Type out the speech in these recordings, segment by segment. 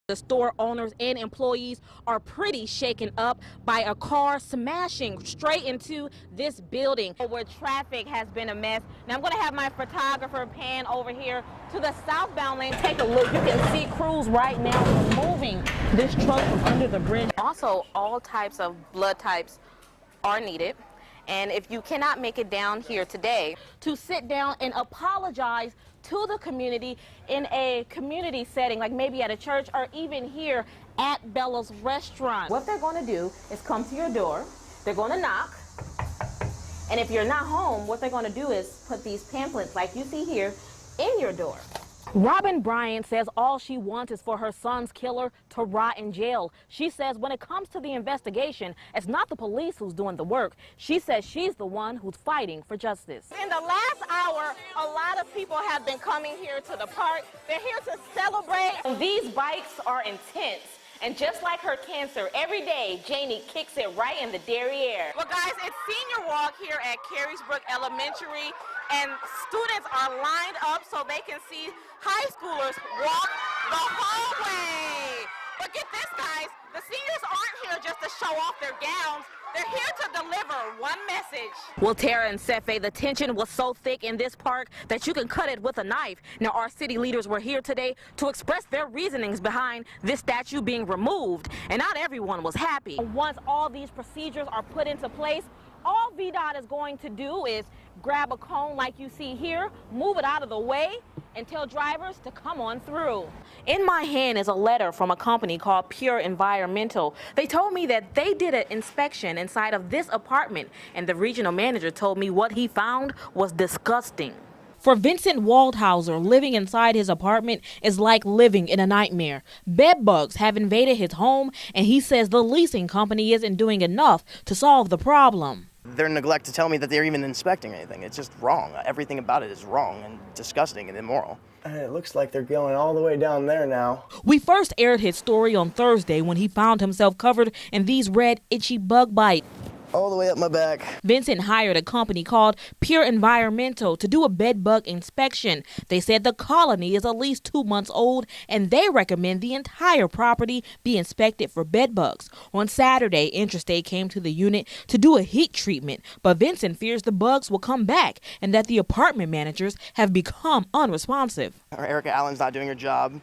The store owners and employees are pretty shaken up by a car smashing straight into this building where traffic has been a mess. Now I'm going to have my photographer pan over here to the southbound lane. Take a look. You can see crews right now removing this truck from under the bridge. Also, all types of blood types are needed. And if you cannot make it down here today, to sit down and apologize to the community in a community setting, like maybe at a church or even here at Bella's restaurant. What they're going to do is come to your door, they're going to knock, and if you're not home, what they're going to do is put these pamphlets like you see here in your door. Robin Bryant says all she wants is for her son's killer to rot in jail. She says when it comes to the investigation, it's not the police who's doing the work. She says she's the one who's fighting for justice. In the last hour, a lot of people have been coming here to the park. They're here to celebrate. These bikes are intense. And just like her cancer, every day, Janie kicks it right in the derriere. Well, guys, it's senior walk here at Carysbrook Elementary, and students are lined up so they can see high schoolers walk the hallway. But get this, guys, the seniors aren't here just to show off their gowns. They're here to deliver one message. Well, Tara and Sefe, the tension was so thick in this park that you can cut it with a knife. Now, our city leaders were here today to express their reasonings behind this statue being removed, and not everyone was happy. Once all these procedures are put into place, all VDOT is going to do is grab a cone like you see here, move it out of the way, and tell drivers to come on through. In my hand is a letter from a company called Pure Environmental. They told me that they did an inspection inside of this apartment, and the regional manager told me what he found was disgusting. For Vincent Waldhauser, living inside his apartment is like living in a nightmare. Bed bugs have invaded his home, and he says the leasing company isn't doing enough to solve the problem. Their neglect to tell me that they're even inspecting anything. It's just wrong. Everything about it is wrong and disgusting and immoral. And it looks like they're going all the way down there now. We first aired his story on Thursday when he found himself covered in these red, itchy bug bites. All the way up my back. Vincent hired a company called Pure Environmental to do a bed bug inspection. They said the colony is at least 2 months old, and they recommend the entire property be inspected for bed bugs. On Saturday, Interstate came to the unit to do a heat treatment, but Vincent fears the bugs will come back and that the apartment managers have become unresponsive. Erica Allen's not doing her job.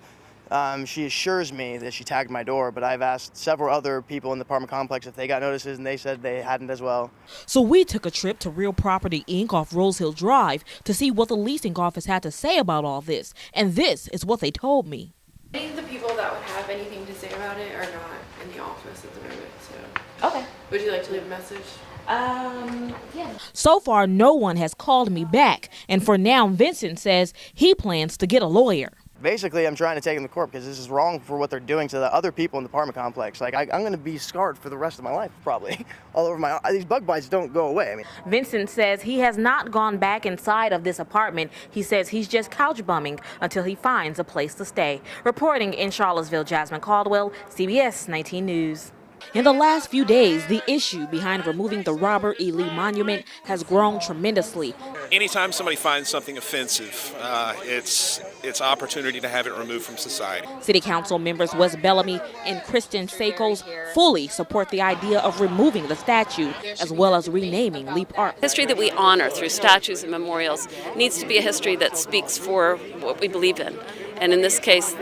She assures me that she tagged my door, but I've asked several other people in the apartment complex if they got notices, and they said they hadn't as well. So we took a trip to Real Property Inc. off Rose Hill Drive to see what the leasing office had to say about all this. And this is what they told me. Any of the people that would have anything to say about it are not in the office at the moment, so. Okay. Would you like to leave a message? Yeah. So far, no one has called me back. And for now, Vincent says he plans to get a lawyer. Basically, I'm trying to take them to court because this is wrong for what they're doing to the other people in the apartment complex. Like, I'm going to be scarred for the rest of my life, probably. All over my, these bug bites don't go away. I mean, Vincent says he has not gone back inside of this apartment. He says he's just couch bumming until he finds a place to stay. Reporting in Charlottesville, Jasmin Caldwell, CBS 19 News. In the last few days, the issue behind removing the Robert E. Lee monument has grown tremendously. Anytime somebody finds something offensive, it's opportunity to have it removed from society. City Council members Wes Bellamy and Kristen Sakos fully support the idea of removing the statue as well as renaming Lee Park. History that we honor through statues and memorials needs to be a history that speaks for what we believe in. And in this case,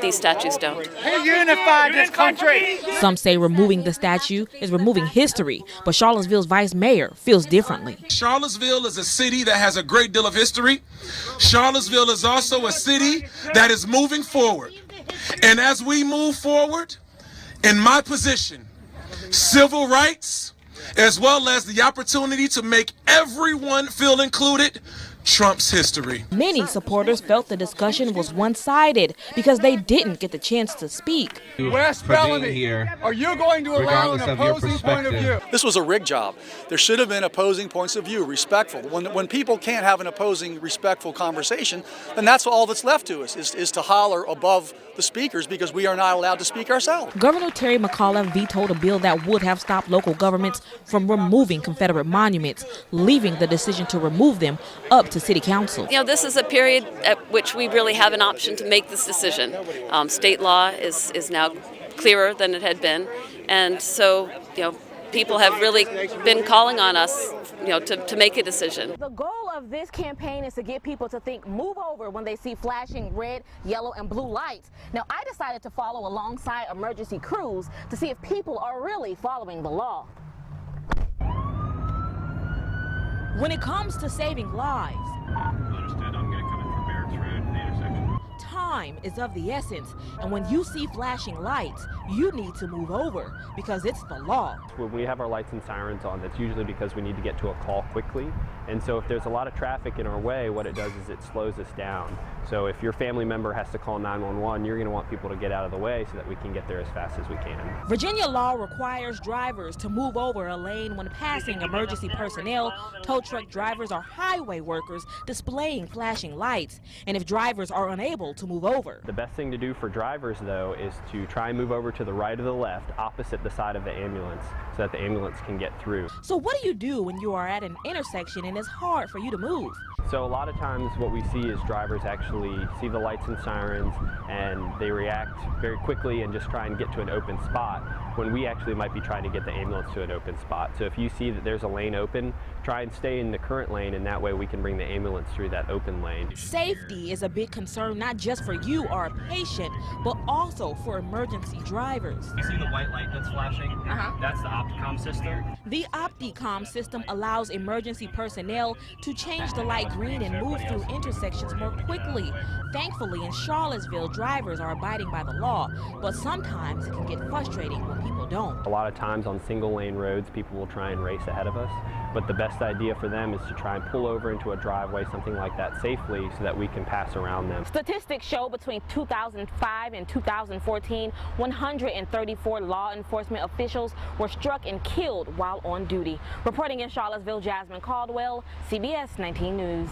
these statues don't. We unified this country. Some say removing the statue is removing history, but Charlottesville's vice mayor feels differently. Charlottesville is a city that has a great deal of history. Charlottesville is also a city that is moving forward. And as we move forward, in my position, civil rights, as well as the opportunity to make everyone feel included, trumps history. Many supporters felt the discussion was one-sided because they didn't get the chance to speak. Wes Bellamy, are you going to allow an opposing point of view? This was a rigged job. There should have been opposing points of view, respectful. When people can't have an opposing, respectful conversation, then that's all that's left to us, is to holler above the speakers because we are not allowed to speak ourselves. Governor Terry McAuliffe vetoed a bill that would have stopped local governments from removing Confederate monuments, leaving the decision to remove them up to City Council. You know, this is a period at which we really have an option to make this decision. State law is now clearer than it had been, and so, you know, people have really been calling on us, you know, to make a decision. The goal of this campaign is to get people to think move over when they see flashing red, yellow, and blue lights. Now, I decided to follow alongside emergency crews to see if people are really following the law. When it comes to saving lives, Understood. I'm going to come in from Barracks Road, the intersection. time is of the essence, and when you see flashing lights, you need to move over because it's the law. When we have our lights and sirens on, that's usually because we need to get to a call quickly. And so if there's a lot of traffic in our way, what it does is it slows us down. So if your family member has to call 911, you're going to want people to get out of the way so that we can get there as fast as we can. Virginia law requires drivers to move over a lane when passing emergency personnel. Tow truck drivers are highway workers displaying flashing lights, and if drivers are unable to move over. The best thing to do for drivers, though, is to try and move over to the right or the left, opposite the side of the ambulance, so that the ambulance can get through. So what do you do when you are at an intersection and it's hard for you to move? So a lot of times what we see is drivers actually see the lights and sirens and they react very quickly and just try and get to an open spot, when we actually might be trying to get the ambulance to an open spot. So if you see that there's a lane open, try and stay in the current lane, and that way we can bring the ambulance through that open lane. Safety is a big concern, not just for you or a patient, but also for emergency drivers. You see the white light that's flashing? That's the Opticom system. The Opticom system allows emergency personnel to change the light green and move through intersections more quickly. Thankfully, in Charlottesville, drivers are abiding by the law, but sometimes it can get frustrating when people don't. A lot of times on single lane roads, people will try and race ahead of us, but the best idea for them is to try and pull over into a driveway, something like that, safely so that we can pass around them. Statistics show between 2005 and 2014, 134 law enforcement officials were struck and killed while on duty. Reporting in Charlottesville, Jasmin Caldwell, CBS 19 News.